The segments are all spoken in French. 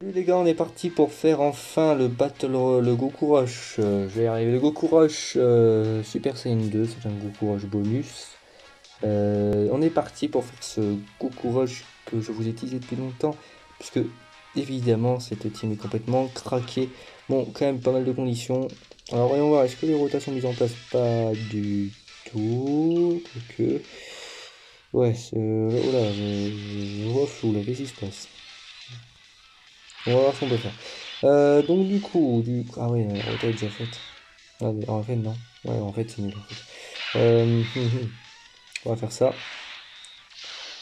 Salut les gars, on est parti pour faire enfin le le Goku Rush. Je vais y arriver. Le Goku Rush Super Saiyan 2, c'est un Goku Rush bonus. On est parti pour faire ce Goku Rush que je vous ai teasé depuis longtemps, puisque évidemment cette team est complètement craquée. Bon, quand même pas mal de conditions. Alors voyons voir, est-ce que les rotations mises en place? Pas du tout. Que ouais, oh là, je vois flou là, qu'est-ce qui se passe? On va voir ce qu'on peut faire. Donc ah oui, la route est déjà faite. Ah, mais en fait, non. Ouais, en fait, c'est nul. En fait. On va faire ça.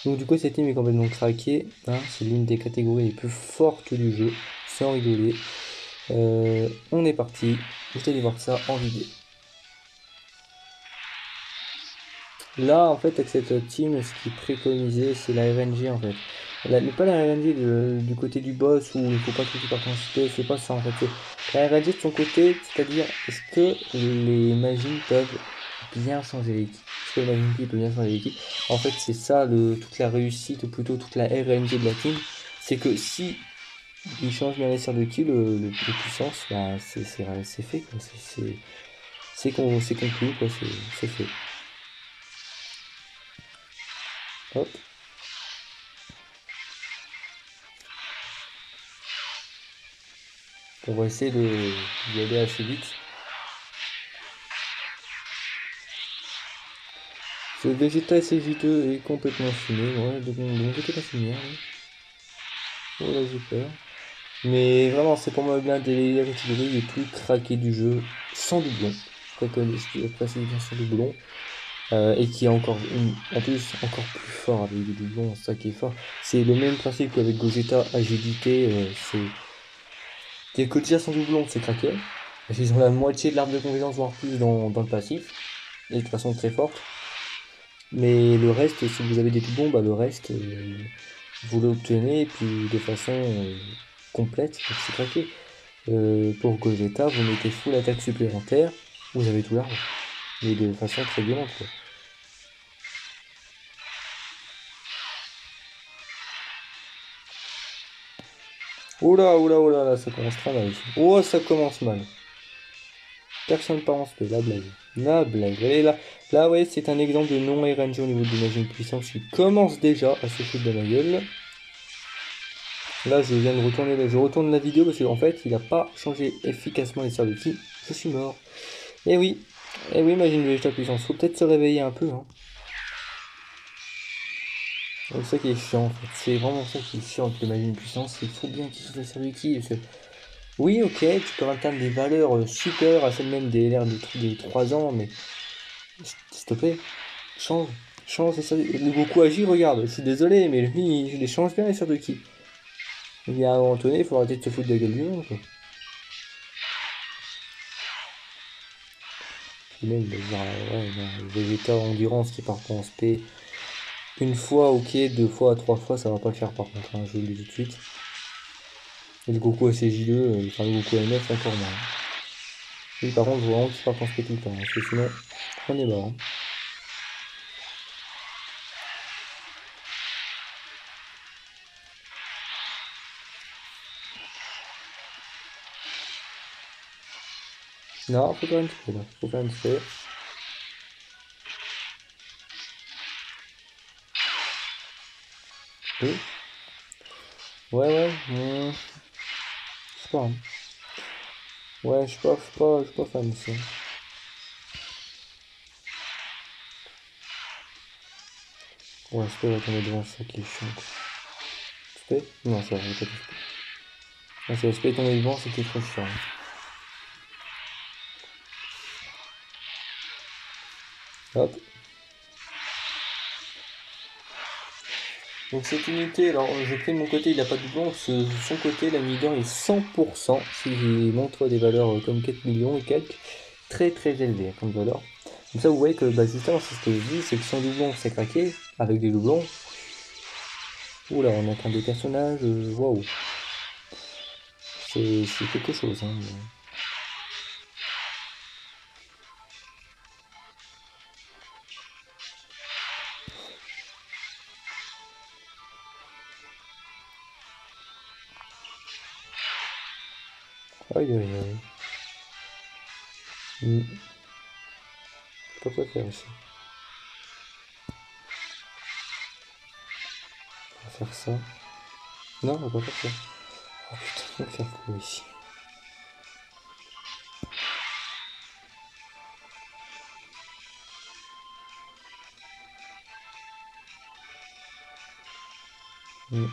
Donc du coup, cette team est complètement craquée. Hein, c'est l'une des catégories les plus fortes du jeu, sans rigoler. On est parti. Vous allez voir ça en vidéo. Là, en fait, avec cette team, ce qui est préconisé, c'est la RNG en fait. Mais pas la RNG du côté du boss où il faut pas cliquer par quantité, c'est pas ça en fait. C'est la RNG de son côté, c'est-à-dire est-ce que les magies peuvent bien changer l'équipe? Est-ce que le Majin peut bien changer l'équipe? En fait, c'est ça toute la réussite, ou plutôt toute la RNG de la team. C'est que si il change bien les sorts de ki, le puissance, bah, c'est fait quoi. C'est conclu quoi, c'est fait. Hop. On va essayer d'y aller assez vite. Ce Vegeta SG2 est complètement fumé. Ouais, donc j'étais pas fumé. Hein. Oh là, j'ai peur. Mais vraiment, c'est pour moi l'un des catégories les plus craquées du jeu, sans doublon. Je précise bien sans doublon. Et qui est en plus encore plus fort avec des doublons, c'est ça qui est fort. C'est le même principe qu'avec Gogeta, agilité, c'est que déjà sans doublon, c'est craqué. Parce qu'ils ont la moitié de l'arbre de compétence, voire plus dans le passif, et de façon très forte. Mais le reste, si vous avez des doublons, bah le reste, vous l'obtenez, et puis de façon complète, c'est craqué. Pour Gogeta, vous mettez full attaque supplémentaire, vous avez tout l'arbre. Mais de façon très violente, quoi. Oh là, là, ça commence très mal ici. Oh, ça commence mal. Personne part en spé, la blague. La blague. Et là, ouais, c'est un exemple de non-RNG au niveau de l'imagine puissance qui commence déjà à se foutre de ma gueule. Là, je viens de retourner, je retourne la vidéo parce qu'en fait, il n'a pas changé efficacement les sorts de ki. Je suis mort. Eh oui, imagine végétal puissance. Faut peut-être se réveiller un peu, hein. C'est ça qui est chiant, en fait. C'est vraiment ça qui est chiant avec l'imagine puissance. Il faut bien qu'il soit les sorts de ki. Parce que oui, ok, tu peux atteindre des valeurs supérieures à celles même des LR des 3 ans, mais s'il te plaît, change. Change les sorts de... Le Goku agit, regarde, je suis désolé, mais lui, il les change bien les sorts de ki. Il y a un moment donné, il faut arrêter de se foutre de la gueule du monde, quoi. Puis même, ouais, non, le Vegeta Endurance qui part pas en SP, une fois, ok, deux fois, trois fois, ça va pas le faire par contre, hein, je vous le dis tout de suite. Et le Goku ACJ2, enfin le Goku MF encore moins. Lui par contre, il faut vraiment qu'il parte en SP tout le temps, hein, parce que sinon, on est mort. Hein. Non, faut faire une spray là, faut faire une spray. Oui. Ouais, je sais pas. Hein. Ouais, je suis pas fan de ça. Ouais, SP va tomber devant, c'est ça qui est chiant. SP? Non, ça va pas SP. Ah, si SP est tombé devant, c'était trop chiant. Hop. Donc cette unité, alors j'ai pris de mon côté, il n'a pas de doublon, de son côté, la leader est 100%, s'il montre des valeurs comme 4 millions et quelques, très très élevées comme valeur. Comme ça vous voyez que bah, justement c'est ce que je dis, c'est que sans doublon c'est craqué, avec des doublons, oula on atteint des personnages, waouh, c'est quelque chose. Hein. Aïe aïe aïe. Je sais pas quoi faire ici. On va faire ça. Non, on va pas faire ça. Oh putain, on va faire quoi ici? Hmm.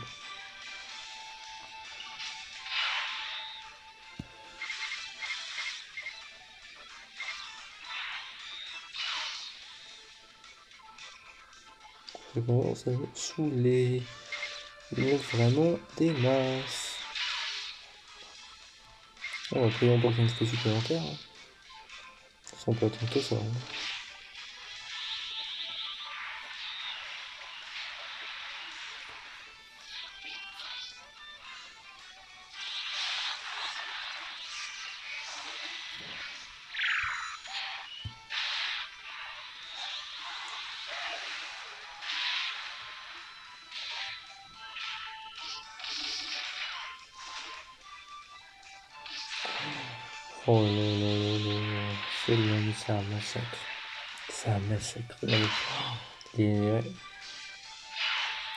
Je commence à me saouler. Il manque vraiment des masses. Oh, après, on porte une espèce supplémentaire. Hein. Ça, on peut attendre que ça. Hein. Oh là là là là là. C'est un massacre. C'est un massacre. Non, mais...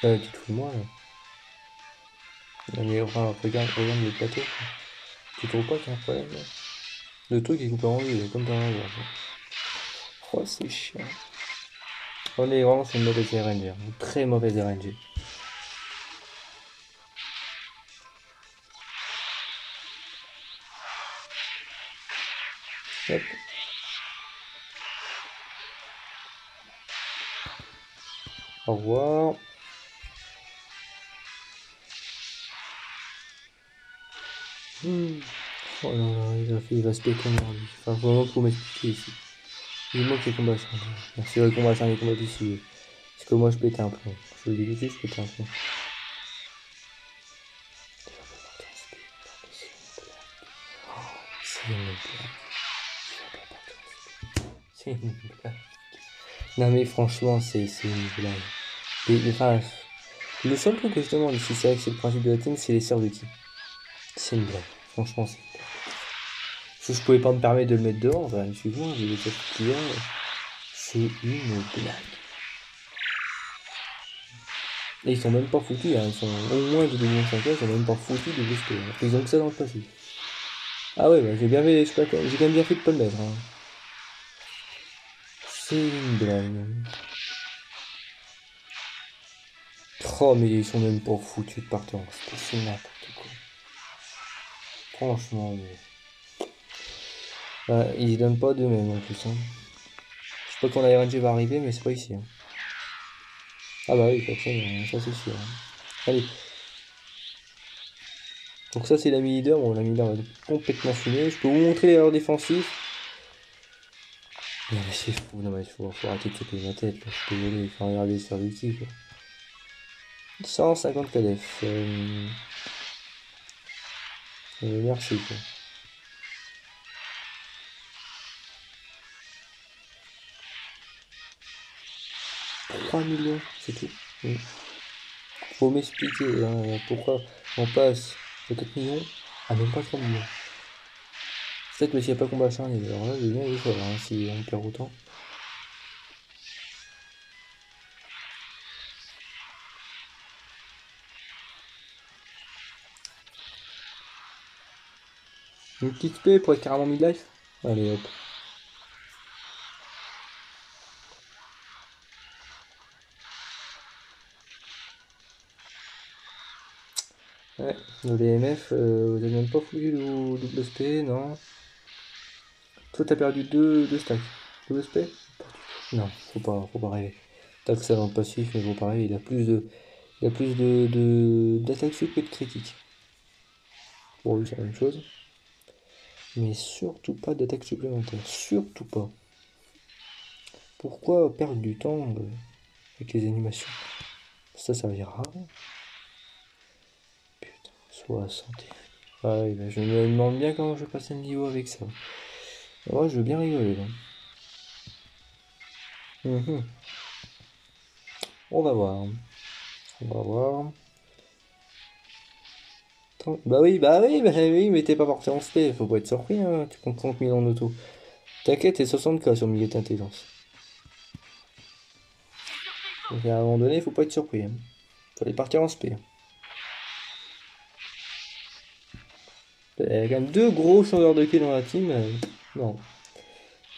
tu te fous de moi là. Non, mais enfin, regarde le plateau. Quoi. Tu trouves pas qu'il y a un problème là? Le truc est coupé en deux, comme dans un voir. Oh, c'est chiant. On est vraiment sur une mauvaise RNG. Une très mauvaise RNG. Hop. Au revoir. Oh là là, il va se péter comment lui. Enfin, vraiment pour m'expliquer ici. C'est moi qui ai combat acharné. Merci le combat acharné, combat décisif. Parce que moi je pétais un plomb. Je le dis tout de suite, je pétais un plomb. C'est une blague. C'est une blague. Non mais franchement, c'est une blague. Enfin, le seul truc que je demande, si c'est vrai que c'est le principe de la team, c'est les sœurs de ki. C'est une blague. Franchement, c'est une blague. Si je pouvais pas me permettre de le mettre dehors, bah, je suis bon, je vais le faire tout dehors. C'est une blague. Et ils sont même pas foutus, hein. Ils sont au moins de 2005, ils sont même pas foutus de booster. Hein. Ils ont que ça dans le passif. Ah ouais, bah, j'ai bien fait, j'ai quand même bien fait de pas le mettre. Hein. C'est une blague. Oh, mais ils sont même pas foutus de partir en c'est n'importe quoi. Franchement, mais... Bah, ils donnent pas d'eux-mêmes en plus. Hein. Je sais pas quand la RNG va arriver, mais c'est pas ici. Hein. Ah bah oui, forcément, ça c'est sûr. Hein. Allez. Donc ça c'est l'ami leader, bon l'ami leader va être complètement fumé. Je peux vous montrer les erreurs défensives. Non mais c'est fou, non mais faut arrêter de se payer ma tête, là. Je suis désolé, il faut regarder sur l'outil quoi. 150 KDF. Merci quoi. 3 millions, c'est tout. Faut m'expliquer hein, pourquoi on passe de 4 millions à même pas 3 millions. Peut-être mais s'il n'y a pas combat acharné, alors là je vais bien le savoir hein, si on perd autant. Une petite spé pour être carrément mid-life. Allez hop. Ouais, le DMF, vous avez même pas fouillé le double SP, non. Toi t'as perdu 2 stacks. Double SP? Non, faut pas rêver. T'as que ça dans le passif, mais faut pas rêver, il a plus d'attaque sup que de critique. Bon lui c'est la même chose. Mais surtout pas d'attaque supplémentaire. Surtout pas. Pourquoi perdre du temps avec les animations? Ça servira. Putain, 60. Ouais, bah, je me demande bien comment je vais passer le niveau avec ça. Moi, je veux bien rigoler là. On va voir. On va voir. Bah oui, mais t'es pas parti en SP, faut pas être surpris, hein. Tu comptes 30 000 en auto. T'inquiète, t'es 60K sur milieu d'intelligence. Donc à un moment donné, faut pas être surpris, hein. Faut aller partir en SP. Il y a quand même deux gros changeurs de quai dans la team. Non.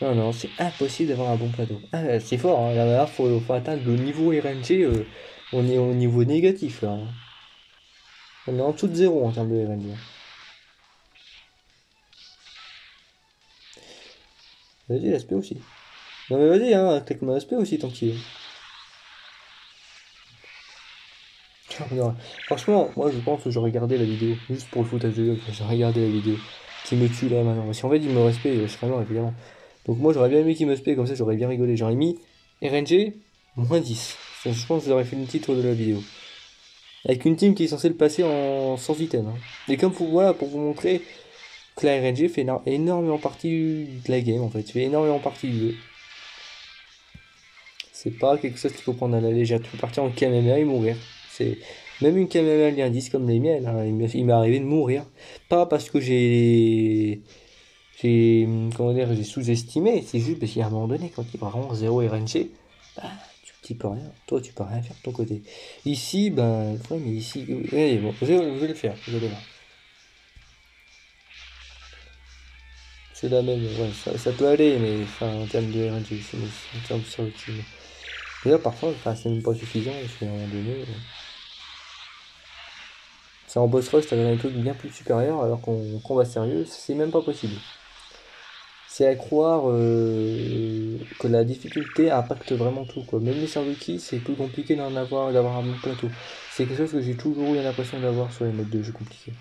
Non, c'est impossible d'avoir un bon plateau. Ah, c'est fort, hein. Là, faut atteindre le niveau RNG. On est au niveau négatif, là, hein. On est en dessous de zéro en termes de RNG. Vas-y, l'aspect aussi. Non mais vas-y, hein, attaque mon aspect aussi, tant qu'il est. Non, franchement, moi je pense que j'aurais regardé la vidéo, juste pour le foutage de gueule, j'aurais regardé la vidéo, qui me tue là maintenant. Si en fait il me respecte, je serais mort évidemment. Donc moi j'aurais bien aimé qu'il me respecte, comme ça j'aurais bien rigolé. J'aurais mis RNG, moins 10. Je pense que j'aurais fait le titre de la vidéo. Avec une team qui est censée le passer en sans item, hein. Et comme voilà, pour vous montrer que la RNG fait énormément partie de la game en fait, fait énormément partie du jeu. C'est pas quelque chose qu'il faut prendre à la légère. Tu peux partir en KMMA et mourir. C'est même une KMMA lien 10 comme les miennes, hein, il m'est arrivé de mourir. Pas parce que comment dire, j'ai sous-estimé, c'est juste parce qu'à un moment donné, quand il y a vraiment 0 RNG, bah, tu peux rien. Toi, tu peux rien faire de ton côté. Ici, ben, ouais, mais ici, allez, bon, je vais le faire, je vais le faire. C'est la même, ouais, ça peut aller, mais enfin, en termes de RNG, en termes de solitude. Mais là, parfois, enfin, c'est même pas suffisant, parce qu'à un moment donné. C'est en boss rush, t'avais un truc bien plus supérieur, alors qu'on combat sérieux, c'est même pas possible. C'est à croire que la difficulté impacte vraiment tout, quoi. Même les Saruki, c'est plus compliqué d'avoir un bon plateau. C'est quelque chose que j'ai toujours eu l'impression d'avoir sur les modes de jeu compliqués.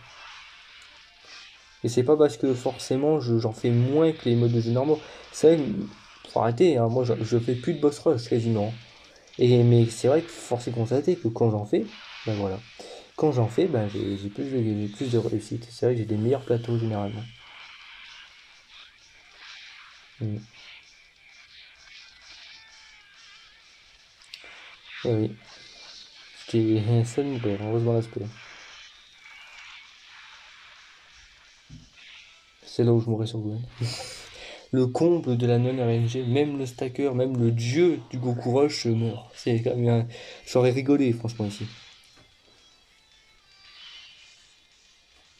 Et c'est pas parce que forcément j'en fais moins que les modes de jeu normaux. C'est vrai que, faut arrêter, hein, moi je fais plus de boss rush quasiment. Mais c'est vrai que force est de constater que quand j'en fais, ben voilà. Quand j'en fais, ben j'ai plus de réussite. C'est vrai que j'ai des meilleurs plateaux généralement. Mm. Eh oui, j'étais seul mourir, heureusement l'aspect. C'est là où je mourrais sur Gwen. Le comble de la non-RNG, même le stacker, même le dieu du Goku Rush meurt. C'est quand même J'aurais rigolé franchement ici.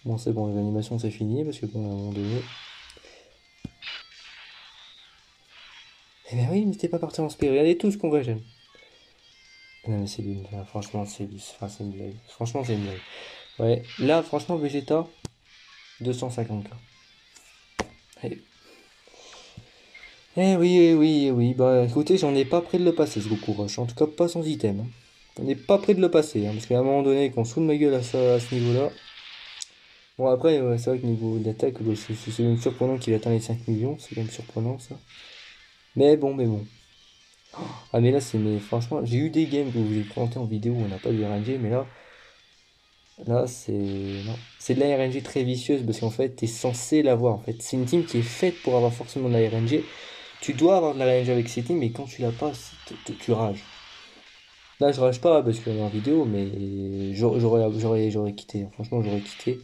Bon c'est bon, les animations c'est fini parce que bon à un moment donné. Eh ben oui, mais t'es pas parti en spé, regardez tout ce qu'on voit, j'aime. Non mais c'est une... franchement c'est une blague. Franchement c'est une blague. Ouais, là franchement Vegeta, 250K. Eh, oui, bah écoutez, j'en ai pas près de le passer ce Goku Rush, en tout cas pas sans item, hein. On n'est pas près de le passer, hein, parce qu'à un moment donné, qu'on se fout de ma gueule à ce niveau-là. Bon après, ouais, c'est vrai que niveau d'attaque, bah, c'est même surprenant qu'il atteint les 5 millions, c'est quand même surprenant ça. Mais bon. Ah mais là mais franchement, j'ai eu des games que je vous ai présenté en vidéo où on n'a pas de RNG, mais là c'est. Non. C'est de la RNG très vicieuse parce qu'en fait, t'es censé l'avoir en fait. C'est une team qui est faite pour avoir forcément de la RNG. Tu dois avoir de la RNG avec ces teams, mais quand tu l'as pas, tu rages. Là, je rage pas parce qu'on est en vidéo, mais j'aurais quitté, hein. Franchement, j'aurais quitté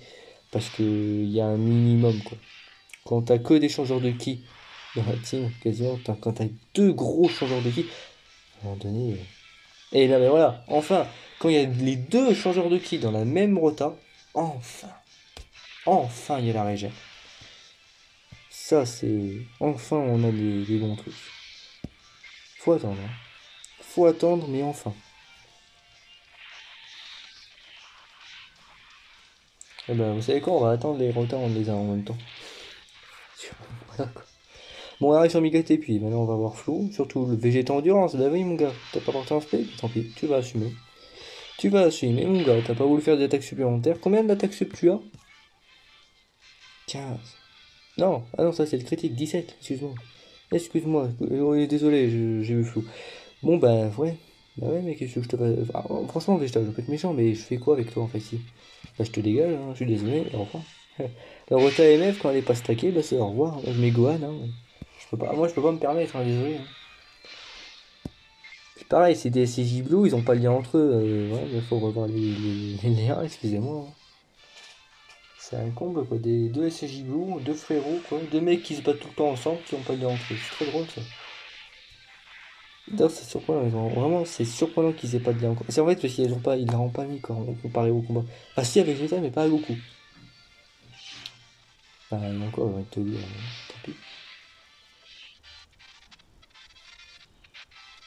parce que il y a un minimum, quoi. Quand t'as que des changeurs de ki dans la team, quasiment, quand t'as deux gros changeurs de ki, à un moment donné. Et là, mais voilà, enfin, quand il y a les deux changeurs de ki dans la même rota, enfin, enfin, il y a la régène. Ça, c'est. Enfin, on a les bons trucs. Faut attendre, hein. Faut attendre, mais enfin. Eh ben, vous savez quoi, on va attendre les rotas, on les a en même temps. Voilà, quoi. Bon, on arrive sur Migate, puis maintenant on va voir flou. Surtout le Vegeta Endurance. Bah oui, mon gars, t'as pas porté en spé, tant pis, tu vas assumer. Tu vas assumer, mon gars, t'as pas voulu faire des attaques supplémentaires. Combien d'attaques sup tu as? 15. Non, ah non, ça c'est le critique, 17, excuse-moi. Excuse-moi, oui, désolé, j'ai eu flou. Bon, bah ouais, mais qu'est-ce que je te fasse. Ah, franchement, Vegeta, je peux être méchant, mais je fais quoi avec toi en fait ici? Bah, je te dégage, hein, je suis désolé, et enfin. La Rota MF, quand elle est pas stackée, bah c'est au revoir. Moi, je mets Gohan, hein. Moi, je peux pas me permettre, hein, désolé, hein. C'est pareil, c'est des SCJ Blue, ils ont pas le lien entre eux. Ouais, il faut revoir les liens, excusez-moi, hein. C'est un comble quoi, des deux SCJ Blue, deux frérots quoi, deux mecs qui se battent tout le temps ensemble qui ont pas de rentrée. C'est très drôle ça. D'ailleurs c'est surprenant, vraiment c'est surprenant qu'ils aient pas de lien encore. C'est en fait parce qu'ils l'ont pas, ils l'ont pas mis quoi, comparé au combat. Ah si avec Vegeta mais pas à Goku. Bah il y en a encore, on va te dire, tant pis.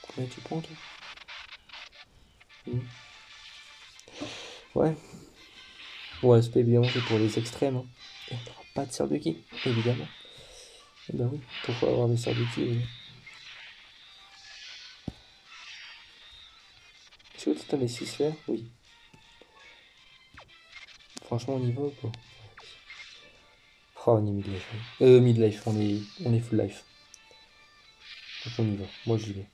Combien tu prends toi? Ouais. Bon l'aspect évidemment c'est pour les extrêmes. Hein. Et on n'aura pas de sœur de ki, évidemment. Et bah oui, pourquoi avoir des sœurs de ki est-ce que t'as les 6 sphères? Oui. Franchement on y va ou pas? Oh, on est midlife. Midlife, on est full life. Donc on y va. Moi j'y vais.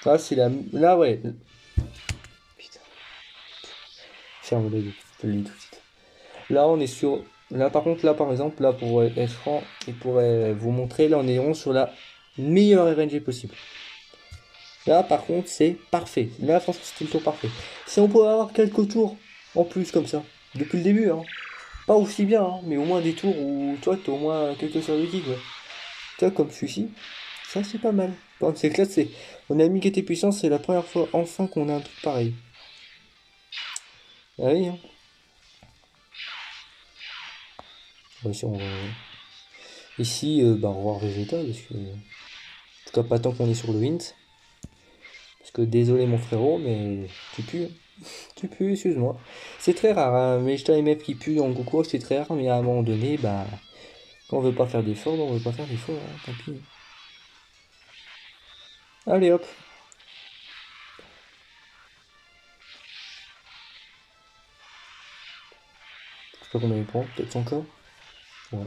Ah, c'est la. Là, ouais. Putain. Ferme la gueule. Je te le dis tout de suite. Là, on est sur. Là, par contre, là, par exemple, là, pour être franc et pour vous montrer, là, on est vraiment sur la meilleure RNG possible. Là, par contre, c'est parfait. Là, franchement, c'était le tour parfait. Si on pouvait avoir quelques tours en plus, comme ça, depuis le début, hein. Pas aussi bien, hein, mais au moins des tours où toi, t'as au moins quelques survécu, quoi. Toi, comme celui-ci, ça, c'est pas mal. Bon, c'est classé. On a mis qui était puissant, c'est la première fois enfin qu'on a un truc pareil. Ah oui, hein. Ouais, si on va... Ici, bah, au revoir Vegeta, parce que... En tout cas, pas tant qu'on est sur le Hint. Parce que désolé mon frérot, mais tu pues. Tu pues, excuse-moi. C'est très rare, hein. Vegeta MF qui pue en Goku, c'est très rare, mais à un moment donné, bah... Quand on veut pas faire d'efforts, bah, on veut pas faire d'efforts, hein, tant pis. Allez hop. Je sais pas combien il prend, peut-être 100K. Ouais.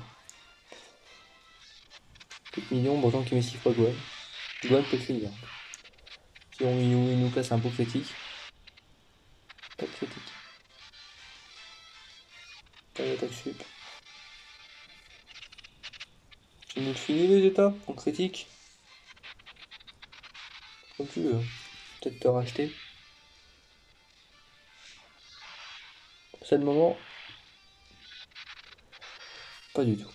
4 millions, pourtant qu'il m'esquive pas Gohan. Gohan peut le lire. Si il nous casse un pot critique. Pas de critique. Pas d'attaque sup. Tu nous le finis Vegeta en critique. Comme tu veux. Peut-être te racheter. C'est le moment. Pas du tout.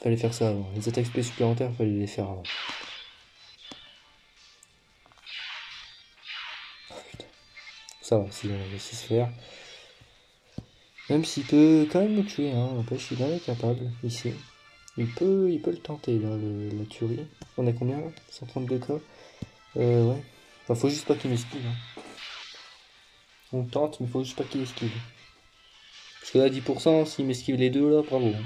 Fallait faire ça avant. Les attaques SP supplémentaires, fallait les faire avant. Oh, putain. Ça va, si on va laisser se faire. Même s'il peut quand même me tuer, hein. N'empêche, il en est capable ici. Il peut le tenter là, la tuerie. On a combien là? 132K. Ouais. Enfin, faut juste pas qu'il m'esquive. Hein. On tente, mais faut juste pas qu'il esquive. Parce que là, 10%, s'il m'esquive les deux là, bravo. Hein.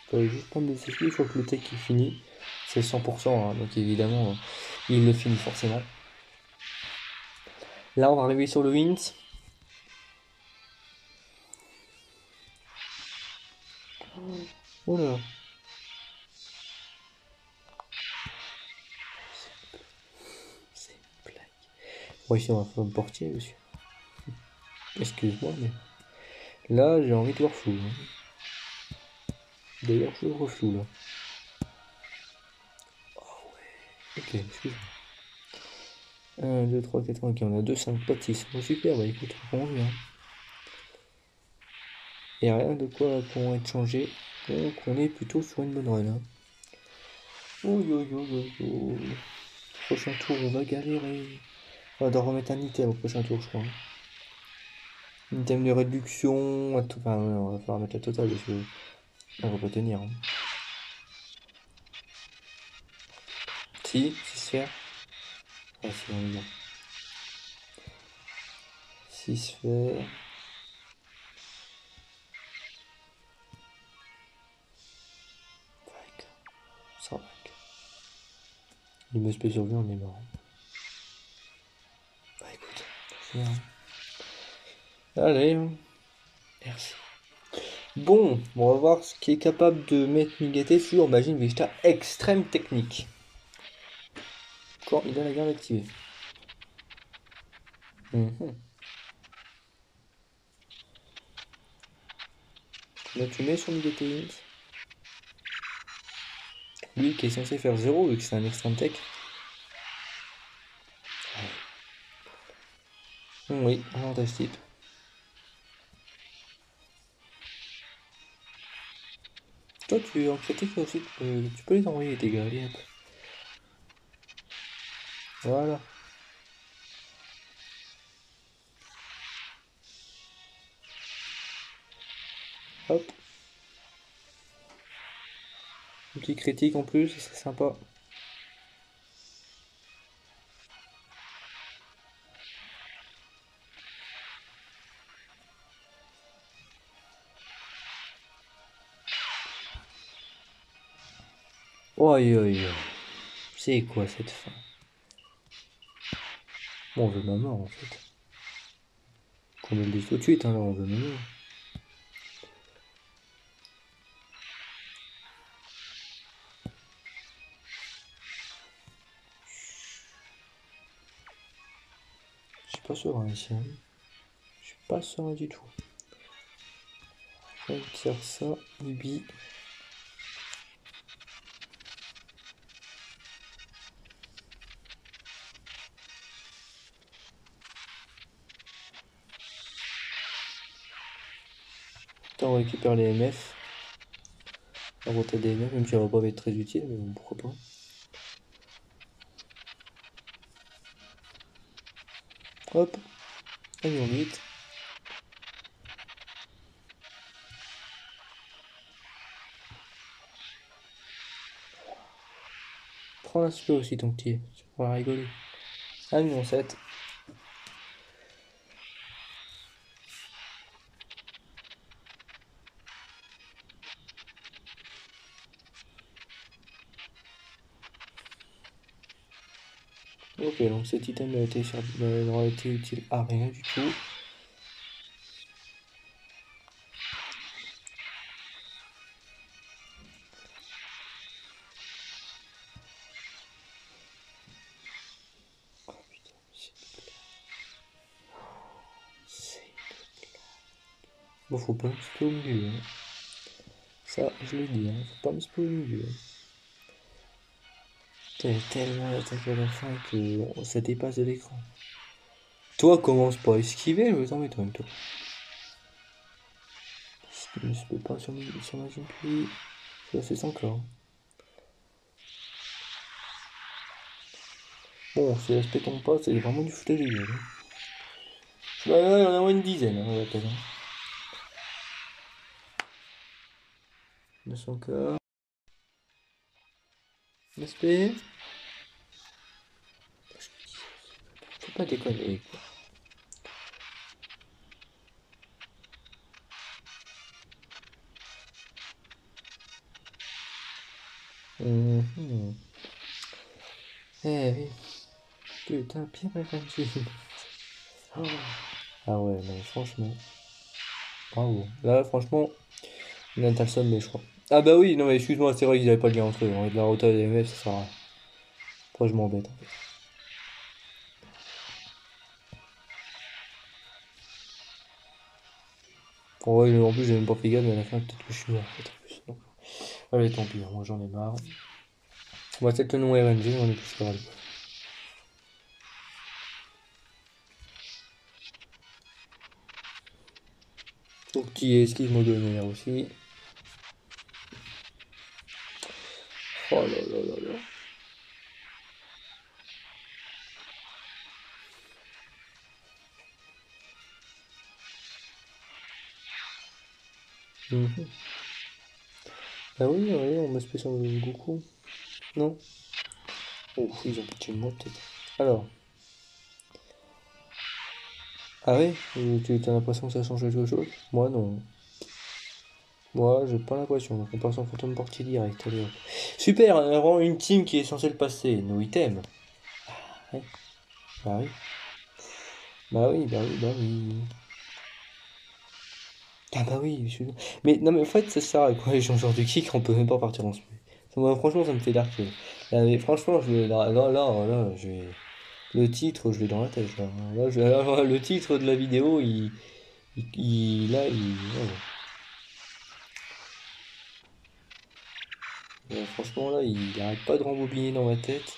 Faut juste prendre des esquives, il faut que le tech il finit. C'est 100%, hein, donc évidemment, il le finit forcément. Là, on va arriver sur le Hint. Oh là. C'est une blague. Bon, ici, on va faire un portier, monsieur. Excuse-moi, mais là, j'ai envie de voir flou. Hein. D'ailleurs, je vois flou là. Oh ouais. Ok, excuse-moi. 1, 2, 3, 4, 5, ok, on a 2, 5, pas de 6. Bon, super, bah écoute, on revient. Et rien de quoi qu'on être changé. Donc, on est plutôt sur une bonne run. Hein. Oh yo yo yo yo. Prochain tour, on va galérer. On va remettre un item au prochain tour, je crois. Un item de réduction. Enfin, on va falloir mettre la totale parce que on va pas tenir. Hein. Si, 6 sphères. Ah, c'est vraiment 6 sphères. 120. Il me spé survie, on est mort. Bah écoute, c'est bien. Allez, merci. Bon, on va voir ce qui est capable de mettre Migaté sur Majin Vegeta extrême technique. Quand il a la garde activée. Là tu mets sur Migaté Hint. Lui qui est censé faire 0 vu que c'est un extrême tech. Oui, avantage type. Toi, en critique aussi, tu peux les envoyer, tes gars, allez, hop. Voilà, hop. Un petit critique en plus, c'est sympa. Oi, oi, oi. C'est quoi cette fin? Bon, on veut ma mort en fait. Qu'on me le dise tout de suite, hein, là, on veut ma mort. Je suis pas serein ici, hein. Je suis pas serein du tout. On tire ça, Ibi. On récupère les MF. On va des MF, même si ça va pas être très utile, mais bon, pourquoi pas. Hop, allez, on vite. Prends un slow aussi, ton petit. Tu pourras rigoler. 1,7 million. Ok, donc cet item n'aura été utile à rien du tout. Oh putain, c'est bon, faut pas me spé au milieu, hein. Ça, je l'ai dit, hein. Faut pas me spé au milieu. T'es tellement attaqué à la fin que ça dépasse de l'écran. Toi, commence pas à esquiver, mais t'en m'étonnes, toi. Je ne spé pas sur ma puis ça c'est encore. Bon, si l'aspect tombe pas, c'est vraiment du foutage de gueule, hein. Il y en a moins une dizaine, hein, on va peut-être. 900 corps. L'aspect. Faut pas déconner, quoi. Mhm. Eh oui. Putain, pire réfléchi. Oh. Ah ouais, non, franchement. Bravo. Là, franchement, on a le seum, mais je crois. Ah bah oui, non mais excuse-moi, c'est vrai qu'ils avaient pas de lien entre eux. On est de la rota des MF, ça sert à rien. Pourquoi je m'embête en fait. En vrai, en plus, j'ai même pas fait gaffe, mais à la fin, peut-être que je suis mort en fait. En plus. Donc, allez, tant pis, hein, moi j'en ai marre. On va peut-être le nom RNG, on est plus grave. Au petit esquive modonnaire aussi. Oh là là là là. Mhm. Ah oui, oui, on m'a spécial le Goku. Non? Oh, ils ont pitié de moi peut-être. Alors. Ah oui? Tu as l'impression que ça change quelque chose? Moi non. Moi, j'ai pas l'impression. Donc on passe en fantôme portier direct. Allez, hop. Super, on a vraiment une team qui est censée le passer. Nos items. Ouais. Bah oui. Bah oui, bah oui, bah oui. Ah bah oui, mais non mais en fait ça sert à quoi les changeurs de kick, on peut même pas partir en smooth. Moi, franchement ça me fait dark. Là, mais franchement le titre je l'ai dans la tête là. Le titre de la vidéo ouais. Franchement là il arrête pas de rembobiner dans ma tête.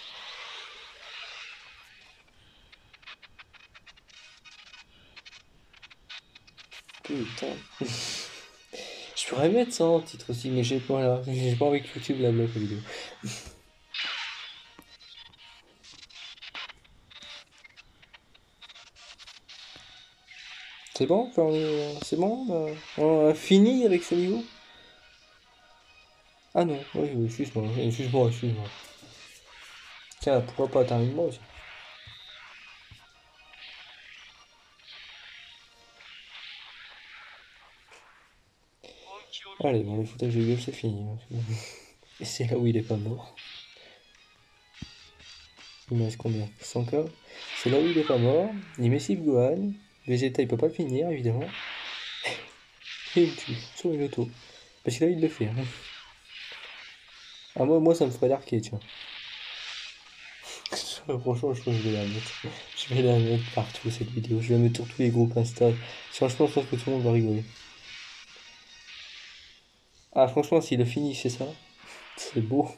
Putain. Je pourrais mettre ça en titre aussi, mais j'ai pas envie que YouTube la bloque la vidéo. C'est bon? Enfin, c'est bon? On a fini avec ce niveau? Ah non, oui, oui, excuse-moi. Tiens, pourquoi pas terminer-moi aussi? Allez, bon, le foutage de gueule, c'est fini. Et c'est là où il est pas mort. Il me reste combien? 100K. C'est là où il est pas mort. Il met Sylve Gohan. Vegeta, il peut pas le finir, évidemment. Et il me tue, sur une auto. Parce que là, il le fait. Hein. Ah, moi, ça me ferait l'arquer, tiens. Franchement, je pense que je vais la mettre. Je vais la mettre partout, cette vidéo. Je vais la mettre sur tous les groupes Insta. Franchement, je pense que tout le monde va rigoler. Ah, franchement, s'il a fini, c'est ça. C'est beau.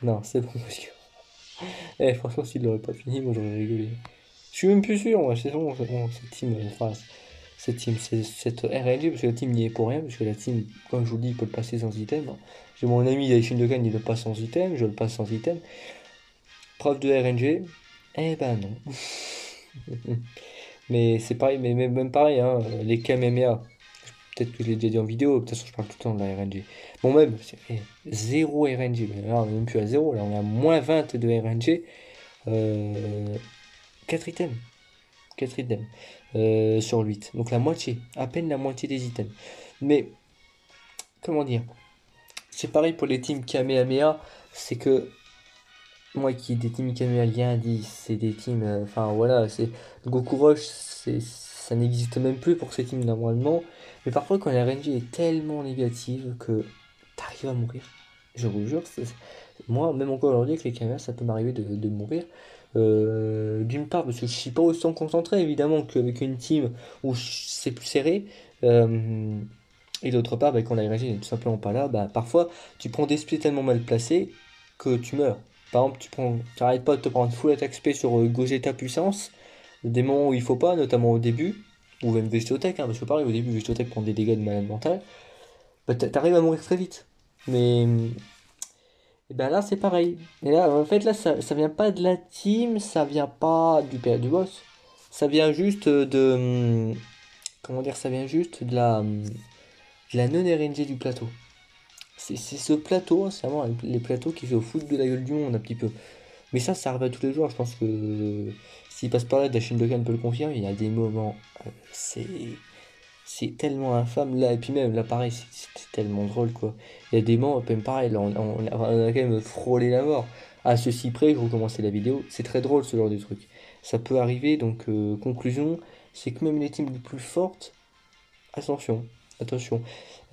Non, c'est bon, parce que... Eh, franchement, s'il l'aurait pas fini, moi, j'aurais rigolé. Je suis même plus sûr, moi. C'est bon, cette team, cette RNG, parce que la team n'y est pour rien, parce que la team, comme je vous le dis, il peut le passer sans item. J'ai mon ami Yaishin Degan, il le passe sans item, je le passe sans item. Preuve de RNG, eh ben non. Mais c'est pareil, mais même pareil, hein, les Kamehameha, peut-être que je l'ai déjà dit en vidéo, de toute façon je parle tout le temps de la RNG. Bon même, c'est 0 RNG, mais là on est même plus à 0, là on est à moins 20 de RNG. 4 items. 4 items sur 8. Donc la moitié, à peine la moitié des items. Mais, comment dire, c'est pareil pour les teams Kamehameha, c'est que moi qui des teams Kamehameha dit c'est des teams, enfin voilà, c'est Goku Rush, ça n'existe même plus pour ces teams normalement. Mais parfois quand la RNG est tellement négative que t'arrives à mourir, je vous jure, moi même encore aujourd'hui avec les Kamehameha ça peut m'arriver de mourir. D'une part parce que je suis pas autant concentré évidemment qu'avec une team où c'est plus serré. Et d'autre part, bah, quand la RNG n'est tout simplement pas là, bah, parfois tu prends des splits tellement mal placés que tu meurs. Par exemple, tu arrêtes pas de te prendre full attaque spé sur Gogeta puissance, des moments où il faut pas, notamment au début, ou même Vegetotech, hein, parce que pareil, au début, Vegetotech prend des dégâts de malade mental, bah, t'arrives à mourir très vite. Mais et ben là, c'est pareil. Et là, en fait, là, ça vient pas de la team, ça vient pas du père du boss, ça vient juste comment dire, ça vient juste de la non-RNG du plateau. C'est ce plateau, c'est vraiment les plateaux qui se foutent de la gueule du monde un petit peu. Mais ça arrive à tous les jours. Je pense que s'il passe par là, Dashin Dokan peut le confirmer. Il y a des moments, c'est tellement infâme là. Et puis même là, pareil, c'était tellement drôle quoi. Il y a des moments, même pareil, là, on a quand même frôlé la mort. À ceci près, je recommençais la vidéo. C'est très drôle ce genre de truc. Ça peut arriver. Donc conclusion, c'est que même les teams les plus fortes, attention, attention.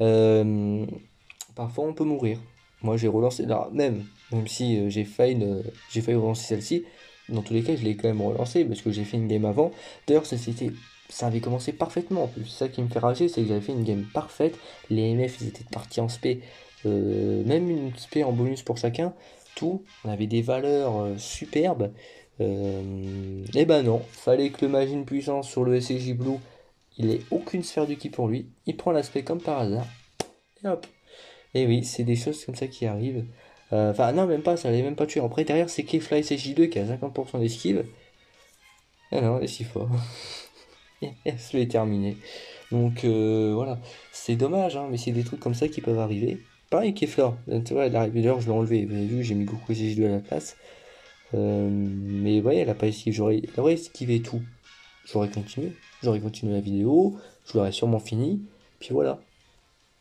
Euh, Parfois on peut mourir. Moi j'ai relancé là même si j'ai failli relancer celle-ci, dans tous les cas je l'ai quand même relancé parce que j'ai fait une game avant. D'ailleurs ça avait commencé parfaitement en plus. C'est ça qui me fait rager, c'est que j'avais fait une game parfaite. Les MF ils étaient partis en spé, même une spé en bonus pour chacun. Tout, on avait des valeurs superbes. Et ben non, fallait que le Magine puissance sur le SCJ Blue, il ait aucune sphère du ki pour lui. Il prend l'aspect comme par hasard. Et hop. Et oui, c'est des choses comme ça qui arrivent. Enfin, non, même pas, ça allait même pas tuer. Après, derrière, c'est K-Fly CJ2 qui a 50% d'esquive. Ah non, et 6 fois. Et ce est terminé. Donc, voilà. C'est dommage, hein, mais c'est des trucs comme ça qui peuvent arriver. Pareil, Kefla. Tu vois, elle est arrivée d'ailleurs, je l'ai enlevé. Vous avez vu, j'ai mis Goku CJ2 à la place. Mais ouais, elle a pas esquivé. Elle aurait esquivé tout. J'aurais continué. J'aurais continué la vidéo. Je l'aurais sûrement fini. Puis voilà.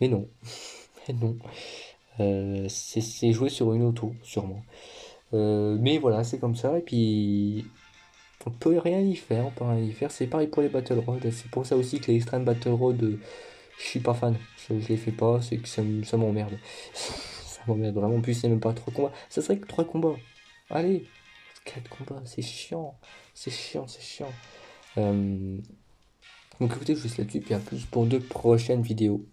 Mais non. Mais non. C'est joué sur une auto, sûrement. Mais voilà, c'est comme ça. Et puis, on peut rien y faire. On peut rien y faire. C'est pareil pour les Battle Road. C'est pour ça aussi que les Extreme Battle Road, je suis pas fan. Je les fais pas. C'est que ça m'emmerde. Ça m'emmerde vraiment. En plus, c'est même pas 3 combats. Ça serait que 3 combats. Allez, 4 combats. C'est chiant. C'est chiant, c'est chiant. Donc écoutez, je vous laisse là-dessus. Puis à plus pour de prochaines vidéos.